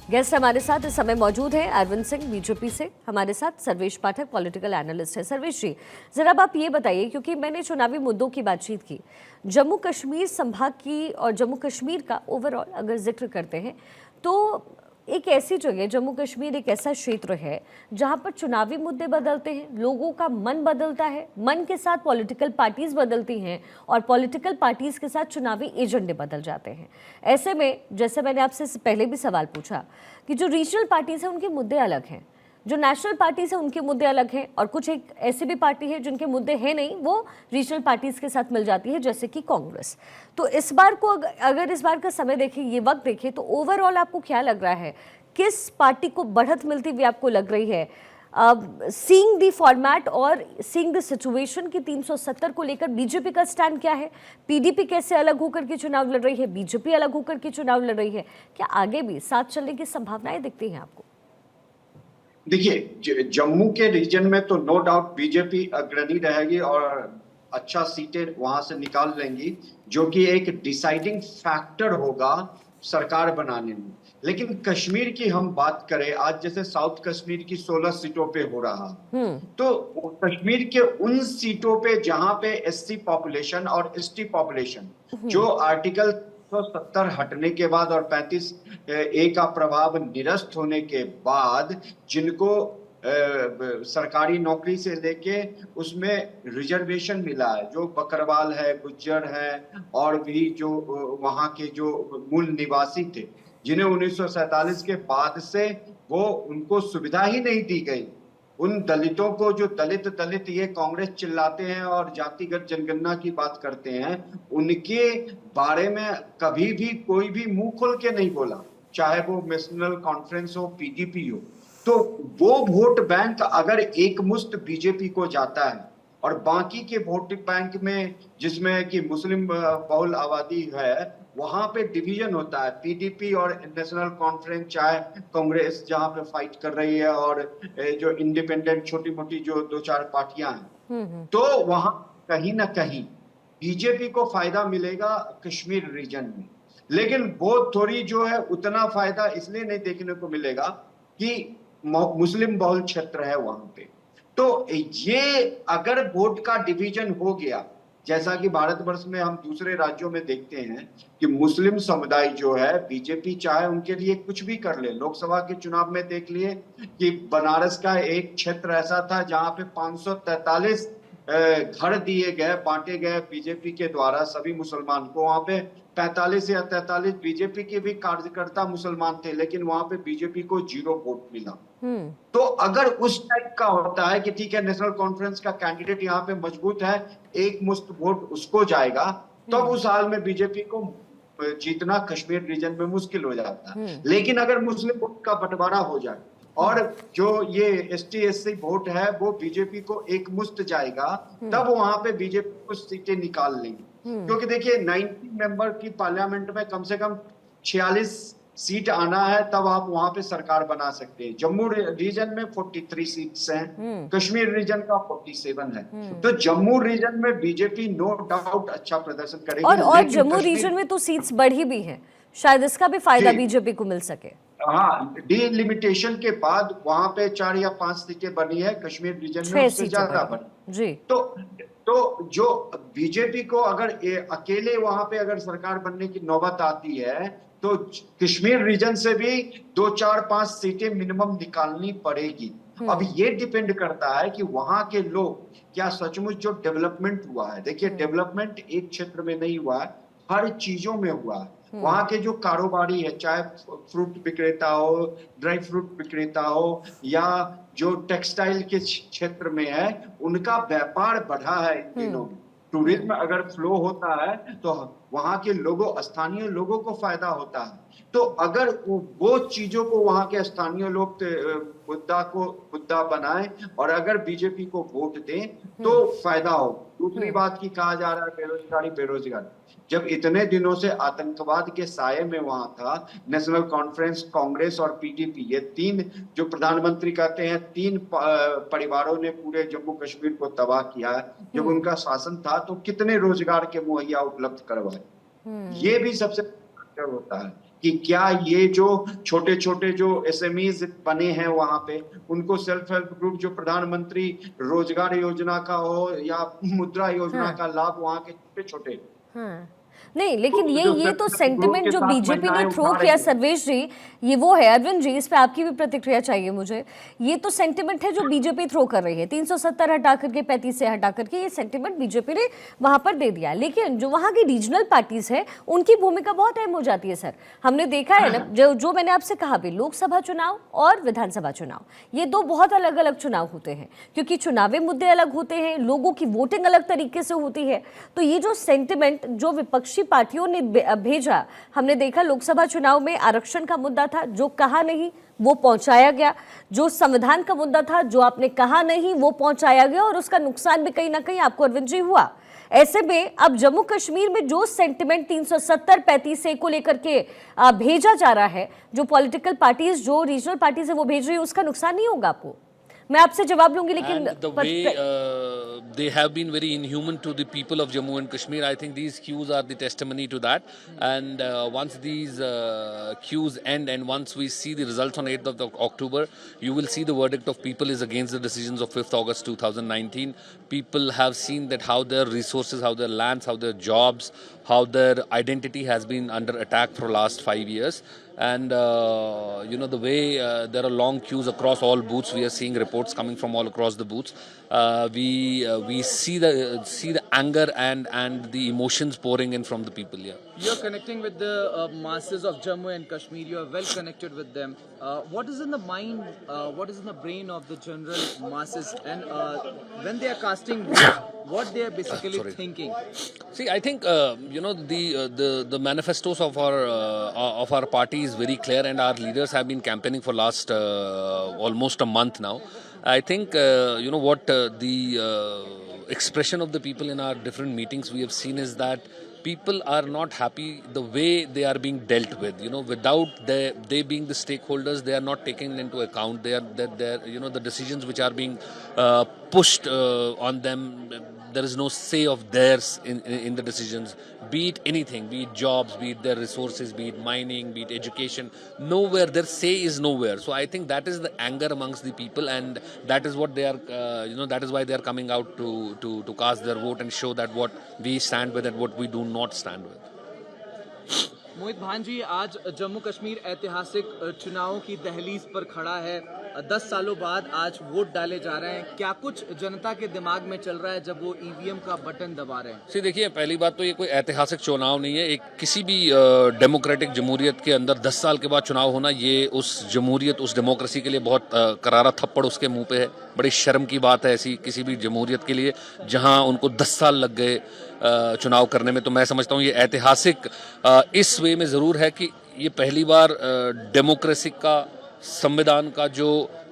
Guest हमारे साथ इस समय मौजूद है अरविंद सिंह बीजेपी से, हमारे साथ सर्वेश पाठक पॉलिटिकल एनालिस्ट है। सर्वेश जी, जरा अब आप ये बताइए, क्योंकि मैंने चुनावी मुद्दों की बातचीत की, जम्मू कश्मीर संभाग की और जम्मू कश्मीर का ओवरऑल अगर जिक्र करते हैं तो एक ऐसी जगह जम्मू कश्मीर एक ऐसा क्षेत्र है जहां पर चुनावी मुद्दे बदलते हैं, लोगों का मन बदलता है, मन के साथ पॉलिटिकल पार्टीज बदलती हैं और पॉलिटिकल पार्टीज के साथ चुनावी एजेंडे बदल जाते हैं। ऐसे में जैसे मैंने आपसे पहले भी सवाल पूछा कि जो रीजनल पार्टीज हैं उनके मुद्दे अलग हैं, जो नेशनल पार्टीज हैं उनके मुद्दे अलग हैं, और कुछ एक ऐसी भी पार्टी है जिनके मुद्दे हैं नहीं, वो रीजनल पार्टीज के साथ मिल जाती है, जैसे कि कांग्रेस। तो इस बार को अगर इस बार का समय देखें, ये वक्त देखें, तो ओवरऑल आपको क्या लग रहा है, किस पार्टी को बढ़त मिलती हुई आपको लग रही है? सीइंग द फॉर्मेट और सीइंग द सिचुएशन की 370 को लेकर बीजेपी का स्टैंड क्या है? पीडीपी कैसे अलग होकर के चुनाव लड़ रही है, बीजेपी अलग होकर के चुनाव लड़ रही है, क्या आगे भी साथ चलने की संभावनाएं दिखती हैं आपको? देखिए, जम्मू के रीजन में तो नो डाउट बीजेपी अग्रणी रहेगी और अच्छा सीटें वहां से निकाल लेंगी, जो कि एक डिसाइडिंग फैक्टर होगा सरकार बनाने में। लेकिन कश्मीर की हम बात करें, आज जैसे साउथ कश्मीर की 16 सीटों पे हो रहा, तो कश्मीर के उन सीटों पे जहां पे एससी पॉपुलेशन और एसटी पॉपुलेशन, जो आर्टिकल 170 हटने के बाद और 35A का प्रभाव निरस्त होने के बाद जिनको सरकारी नौकरी से लेके उसमें रिजर्वेशन मिला है, जो बकरवाल है, गुज्जर है और भी जो वहां के जो मूल निवासी थे, जिन्हें 1947 के बाद से वो उनको सुविधा ही नहीं दी गई, उन दलितों को, जो दलित दलित ये कांग्रेस चिल्लाते हैं और जातिगत जनगणना की बात करते हैं, उनके बारे में कभी भी कोई भी मुंह खोल के नहीं बोला, चाहे वो नेशनल कॉन्फ्रेंस हो, पीडीपी हो। तो वो वोट बैंक अगर एक मुश्त बीजेपी को जाता है और बाकी के वोट बैंक में जिसमें कि मुस्लिम बहुल आबादी है, वहां पे डिवीजन होता है, पीडीपी और नेशनल कॉन्फ्रेंस, चाहे कांग्रेस जहां पे फाइट कर रही है और जो इंडिपेंडेंट छोटी मोटी जो दो चार पार्टियां हैं, तो वहां कहीं ना कहीं बीजेपी को फायदा मिलेगा कश्मीर रीजन में। लेकिन वो थोड़ी जो है उतना फायदा इसलिए नहीं देखने को मिलेगा कि मुस्लिम बहुल क्षेत्र है वहां पे। तो ये अगर वोट का डिवीजन हो गया, जैसा कि भारतवर्ष में हम दूसरे राज्यों में देखते हैं कि मुस्लिम समुदाय जो है, बीजेपी चाहे उनके लिए कुछ भी कर ले, लोकसभा के चुनाव में देख लिए कि बनारस का एक क्षेत्र ऐसा था जहां पे 543 घर दिए गए, बांटे गए बीजेपी के द्वारा सभी मुसलमान को। वहां पे 45 या 43 बीजेपी के भी कार्यकर्ता मुसलमान थे, लेकिन वहां पे बीजेपी को 0 वोट मिला। तो अगर उस टाइप का होता है कि ठीक है, नेशनल कॉन्फ्रेंस का कैंडिडेट यहाँ पे मजबूत है, एक मुश्त वोट उसको जाएगा, तब उस हाल में बीजेपी को जीतना कश्मीर रीजन में मुश्किल हो जाता है। लेकिन अगर मुस्लिम वोट का बंटवारा हो जाए और जो ये एसटी एससी वोट है वो बीजेपी को एक मुश्त जाएगा, तब वहां पे बीजेपी को सीटें निकाल लेंगी। क्योंकि देखिए, 90 मेंबर की पार्लियामेंट में कम से कम 46 सीट आना है, तब आप वहां पे सरकार बना सकते हैं। जम्मू रीजन में 43 सीट्स हैं, कश्मीर रीजन का 47 है। तो जम्मू रीजन में बीजेपी नो डाउट अच्छा प्रदर्शन करेगी। और जम्मू रीजन में तो सीट्स बढ़ी भी हैं, शायद इसका भी फायदा बीजेपी को मिल सके। हाँ, डिलिमिटेशन के बाद वहां पे 4 या 5 सीटें बनी है, कश्मीर रीजन में उससे ज्यादा बनी जी। तो जो बीजेपी को अगर अकेले वहां पे अगर सरकार बनने की नौबत आती है, तो कश्मीर रीजन से भी 2, 4, 5 सीटें मिनिमम निकालनी पड़ेगी। अब ये डिपेंड करता है कि वहां के लोग क्या सचमुच जो डेवलपमेंट हुआ है, देखिए डेवलपमेंट एक क्षेत्र में नहीं हुआ है, हर चीजों में हुआ है। वहां के जो कारोबारी है, चाहे फ्रूट विक्रेता हो, ड्राई फ्रूट विक्रेता हो, या जो टेक्सटाइल के क्षेत्र में है, उनका व्यापार बढ़ा है इन दिनों में। टूरिज्म अगर फ्लो होता है तो वहां के लोगों, स्थानीय लोगों को फायदा होता है। तो अगर वो चीजों को वहां के स्थानीय लोग मुद्दा बनाएं और अगर बीजेपी को वोट दें तो फायदा हो। दूसरी बात की कहा जा रहा है बेरोजगारी, जब इतने दिनों से आतंकवाद के साये में वहां था, नेशनल कॉन्फ्रेंस, कांग्रेस और पीडीपी, ये तीन जो प्रधानमंत्री कहते हैं, 3 परिवारों ने पूरे जम्मू कश्मीर को तबाह किया है। जब उनका शासन था तो कितने रोजगार के मुहैया उपलब्ध करवाए, ये भी सबसे होता है कि क्या ये जो छोटे छोटे जो एसएमईज बने हैं वहां पे, उनको सेल्फ हेल्प ग्रुप जो प्रधानमंत्री रोजगार योजना का हो या मुद्रा योजना हाँ का लाभ वहां के छोटे छोटे, हाँ नहीं, लेकिन जो ये सेल्फ तो हेल्प ग्रुप सेंटिमेंट के जो साथ बीजेपी ने महिलाएं थ्रो उठा किया रही हैं। सर्वेश जी, ये वो है। अरविंद जी, इस पे आपकी भी प्रतिक्रिया चाहिए मुझे। ये तो सेंटिमेंट है जो बीजेपी थ्रो कर रही है, 370 हटा करके 35 से हटा करके, ये सेंटिमेंट बीजेपी ने वहां पर दे दिया। लेकिन जो वहां की रीजनल पार्टीज है उनकी भूमिका बहुत अहम हो जाती है सर। हमने देखा है ना, जो मैंने आपसे कहा भी, लोकसभा चुनाव और विधानसभा चुनाव, ये दो बहुत अलग अलग चुनाव होते हैं, क्योंकि चुनावी मुद्दे अलग होते हैं, लोगों की वोटिंग अलग तरीके से होती है। तो ये जो सेंटिमेंट जो विपक्षी पार्टियों ने भेजा, हमने देखा लोकसभा चुनाव में आरक्षण का मुद्दा था, जो कहा नहीं वो पहुंचाया गया। जो संविधान का मुद्दा था, जो आपने कहा नहीं वो पहुंचाया गया, और उसका नुकसान भी कहीं ना कहीं आपको अरविंद जी हुआ। ऐसे में अब जम्मू कश्मीर में जो सेंटिमेंट 370-35 को लेकर के भेजा जा रहा है, जो पॉलिटिकल पार्टीज, जो रीजनल पार्टीज है वो भेज रही है, उसका नुकसान नहीं होगा आपको? मैं आपसे जवाब लूंगी, लेकिन And the way they have been very inhuman to the people of Jammu and Kashmir, I think these queues are the testimony to that. And once these queues end, and once we see the results on 8th of October, you will see the verdict of people is against the decisions of 5th August 2019. People have seen that how their resources, how their lands, how their jobs, how their identity has been under attack for last 5 years. And the way there are long queues across all booths, we are seeing reports coming from all across the booths. We see the anger and the emotions pouring in from the people here. You're connecting with the masses of Jammu and Kashmir. You are well connected with them. What is in the mind? What is in the brain of the general masses? And when they are casting vote, what they are basically thinking? See, I think the manifestos of our party is very clear, and our leaders have been campaigning for last almost a month now. I think what the expression of the people in our different meetings we have seen is that people are not happy the way they are being dealt with. Without they being the stakeholders, they are not taken into account. They are the decisions which are being pushed on them. There is no say of theirs in the decisions, be it anything, be it jobs, be it their resources, be it mining, be it education. Nowhere, their say is nowhere. So I think that is the anger amongst the people, and that is what they are, that is why they are coming out to cast their vote and show that what we stand with and what we do not stand with. मोहित भान जी, आज जम्मू कश्मीर ऐतिहासिक चुनावों की दहलीज पर खड़ा है। 10 सालों बाद आज वोट डाले जा रहे हैं। क्या कुछ जनता के दिमाग में चल रहा है जब वो ईवीएम का बटन दबा रहे हैं? देखिए, पहली बात तो ये कोई ऐतिहासिक चुनाव नहीं है। एक किसी भी डेमोक्रेटिक जमहूरियत के अंदर 10 साल के बाद चुनाव होना, ये उस जमहूरियत, उस डेमोक्रेसी के लिए बहुत करारा थप्पड़ उसके मुंह पे है। बड़ी शर्म की बात है ऐसी किसी भी जमहूरियत के लिए जहां उनको 10 साल लग गए चुनाव करने में। तो मैं समझता हूँ ये ऐतिहासिक इस वे में ज़रूर है कि ये पहली बार डेमोक्रेसी का, संविधान का जो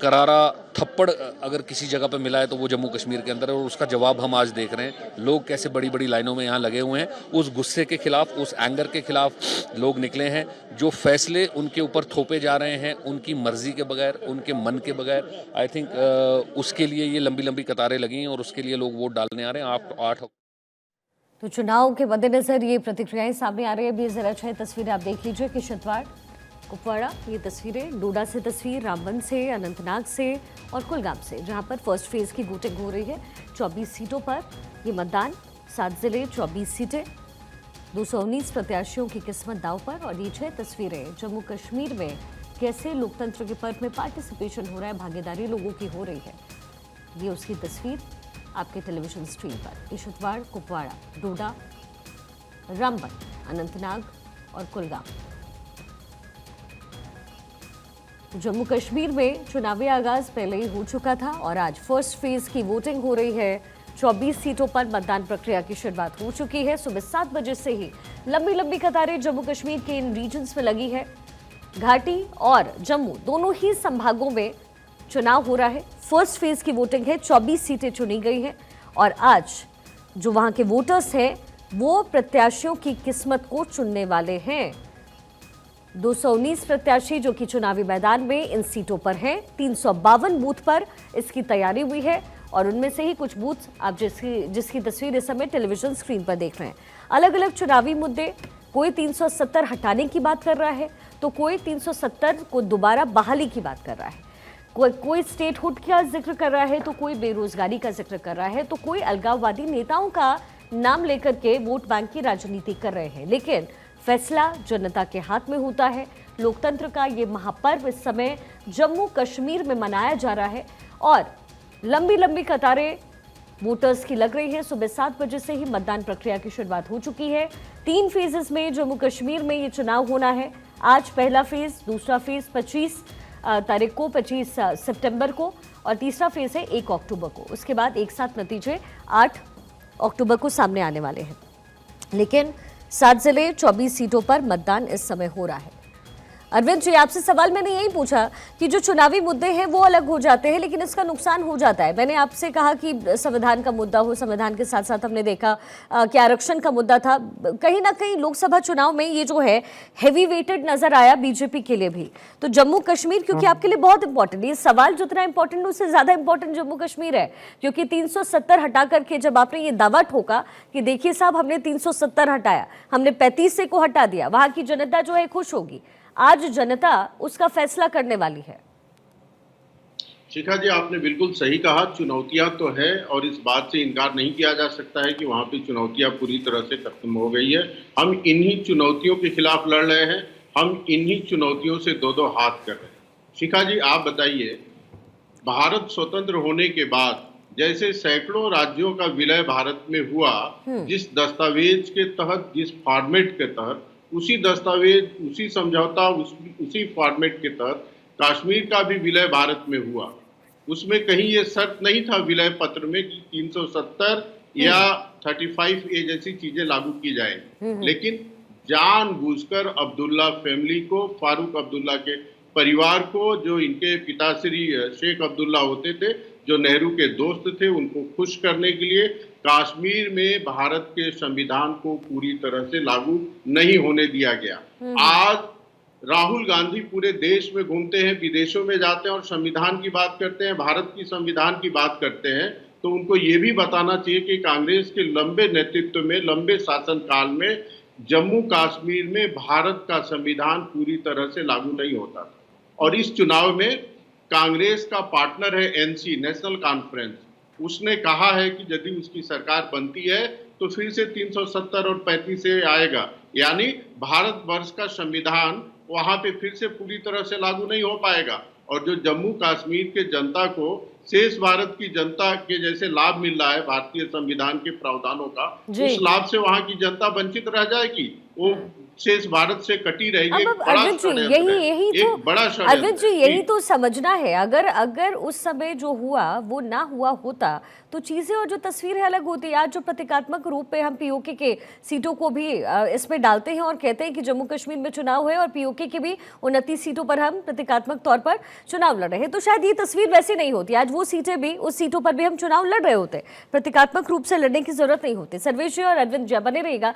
करारा थप्पड़ अगर किसी जगह पे मिला है तो वो जम्मू कश्मीर के अंदर है, और उसका जवाब हम आज देख रहे हैं। लोग कैसे बड़ी बड़ी लाइनों में यहाँ लगे हुए हैं। उस गुस्से के खिलाफ, उस एंगर के खिलाफ लोग निकले हैं। जो फैसले उनके ऊपर थोपे जा रहे हैं उनकी मर्जी के बगैर, उनके मन के बगैर, आई थिंक उसके लिए ये लंबी लंबी कतारें लगी हैं और उसके लिए लोग वोट डालने आ रहे हैं 8। तो चुनाव के मद्देनजर ये प्रतिक्रियाएं सामने आ रही है। अभी जरा 6 तस्वीरें आप देख लीजिए। किश्तवाड़, कुपवाड़ा, ये तस्वीरें, डोडा से तस्वीर, रामबन से, अनंतनाग से और कुलगाम से, जहां पर फर्स्ट फेज की वोटिंग हो रही है। 24 सीटों पर ये मतदान, 7 जिले, 24 सीटें, 219 प्रत्याशियों की किस्मत दांव पर। और ये 6 तस्वीरें जम्मू कश्मीर में कैसे लोकतंत्र के पर्व में पार्टिसिपेशन हो रहा है, भागीदारी लोगों की हो रही है, ये उसकी तस्वीर आपके टेलीविजन स्क्रीन पर। किश्तवाड़, कुपवाड़ा, डोडा, रामबन, अनंतनाग और कुलगाम। जम्मू कश्मीर में चुनावी आगाज पहले ही हो चुका था और आज फर्स्ट फेज की वोटिंग हो रही है। 24 सीटों पर मतदान प्रक्रिया की शुरुआत हो चुकी है। सुबह 7 बजे से ही लंबी लंबी कतारें जम्मू कश्मीर के इन रीजन्स में लगी है। घाटी और जम्मू दोनों ही संभागों में चुनाव हो रहा है। फर्स्ट फेज की वोटिंग है, 24 सीटें चुनी गई हैं और आज जो वहां के वोटर्स हैं वो प्रत्याशियों की किस्मत को चुनने वाले हैं। 219 प्रत्याशी जो कि चुनावी मैदान में इन सीटों पर हैं। 352 बूथ पर इसकी तैयारी हुई है और उनमें से ही कुछ बूथ आप जिसकी तस्वीर इस समय टेलीविजन स्क्रीन पर देख रहे हैं। अलग अलग चुनावी मुद्दे कोई 370 हटाने की बात कर रहा है, तो कोई 370 को दोबारा बहाली की बात कर रहा है, कोई स्टेटहुड का जिक्र कर रहा है, तो कोई बेरोजगारी का जिक्र कर रहा है, तो कोई अलगाववादी नेताओं का नाम लेकर के वोट बैंक की राजनीति कर रहे हैं। लेकिन फैसला जनता के हाथ में होता है। लोकतंत्र का ये महापर्व इस समय जम्मू कश्मीर में मनाया जा रहा है और लंबी लंबी कतारें वोटर्स की लग रही है। सुबह 7 बजे से ही मतदान प्रक्रिया की शुरुआत हो चुकी है। 3 फेजेस में जम्मू कश्मीर में ये चुनाव होना है। आज पहला फेज, दूसरा फेज 25 तारीख को, 25 सितंबर को, और तीसरा फेज है 1 अक्टूबर को। उसके बाद एक साथ नतीजे 8 अक्टूबर को सामने आने वाले हैं। लेकिन 7 जिले 24 सीटों पर मतदान इस समय हो रहा है। अरविंद जी, आपसे सवाल मैंने यही पूछा कि जो चुनावी मुद्दे हैं वो अलग हो जाते हैं, लेकिन इसका नुकसान हो जाता है। मैंने आपसे कहा कि संविधान का मुद्दा हो, संविधान के साथ साथ हमने देखा कि आरक्षण का मुद्दा था। कहीं ना कहीं लोकसभा चुनाव में ये जो है हेवी वेटेड नजर आया बीजेपी के लिए भी। तो जम्मू कश्मीर क्योंकि आपके लिए बहुत इंपॉर्टेंट, ये सवाल जितना इंपॉर्टेंट है उससे ज्यादा इंपॉर्टेंट जम्मू कश्मीर है, क्योंकि 370 हटा करके जब आपने ये दावा ठोका कि देखिए साहब हमने 370 हटाया, हमने 35 से को हटा दिया, वहां की जनता जो है खुश होगी। आज जनता उसका फैसला करने वाली है। शिखा जी, आपने बिल्कुल सही कहा, चुनौतियां तो है और इस बात से इनकार नहीं किया जा सकता है कि वहां पे चुनौतियां पूरी तरह से खत्म हो गई है। हम इन्हीं चुनौतियों के खिलाफ लड़ रहे हैं, हम इन्हीं चुनौतियों से दो दो हाथ कर रहे हैं। शिखा जी, आप बताइए, भारत स्वतंत्र होने के बाद जैसे सैकड़ों राज्यों का विलय भारत में हुआ, जिस दस्तावेज के तहत, जिस फॉर्मेट के तहत, उसी दस्तावेज, उसी समझौता, उसी फॉर्मेट के तहत कश्मीर का भी विलय भारत में हुआ। उसमें कहीं ये शर्त नहीं था विलय पत्र में कि 370 या 35A जैसी चीजें लागू की जाएंगी, लेकिन जानबूझकर अब्दुल्ला फैमिली को, फारूक अब्दुल्ला के परिवार को, जो इनके पिताश्री शेख अब्दुल्ला होते थे, जो नेहरू के दोस्त थे, उनको खुश करने के लिए कश्मीर में भारत के संविधान को पूरी तरह से लागू नहीं होने दिया गया। आज राहुल गांधी पूरे देश में घूमते हैं, विदेशों में जाते हैं और संविधान की बात करते हैं, भारत की संविधान की बात करते हैं, तो उनको ये भी बताना चाहिए कि कांग्रेस के लंबे नेतृत्व में, लंबे शासनकाल में जम्मू कश्मीर में भारत का संविधान पूरी तरह से लागू नहीं होता था। और इस चुनाव में कांग्रेस का पार्टनर है एनसी, नेशनल कॉन्फ्रेंस, उसने कहा है कि यदि उसकी सरकार बनती है तो फिर से 370 और 35 से आएगा, यानी भारतवर्ष का संविधान वहां पे फिर से पूरी तरह से लागू नहीं हो पाएगा। और जो जम्मू कश्मीर के जनता को शेष भारत की जनता के जैसे लाभ मिल रहा है भारतीय संविधान के प्रावधानों का, उस लाभ से वहां की जनता वंचित रह जाएगी, वो शेष भारत से कटी रहेगी। अरविंद जी, यही तो समझना है। अगर उस समय जो हुआ वो ना हुआ होता तो चीजें और जो तस्वीरें अलग होती। आज जो प्रतीकात्मक रूप पे हम पीओके के सीटों को भी इसमें डालते हैं और कहते हैं कि जम्मू कश्मीर में चुनाव है और पीओके की भी 29 सीटों पर हम प्रतीकात्मक तौर पर चुनाव लड़ रहे हैं, तो शायद ये तस्वीर वैसी नहीं होती। आज वो सीटें भी, उस सीटों पर भी हम चुनाव लड़ रहे होते, प्रतीकात्मक रूप से लड़ने की जरूरत नहीं होती। सर्वेश जी और अरविंद जी बने रहेगा,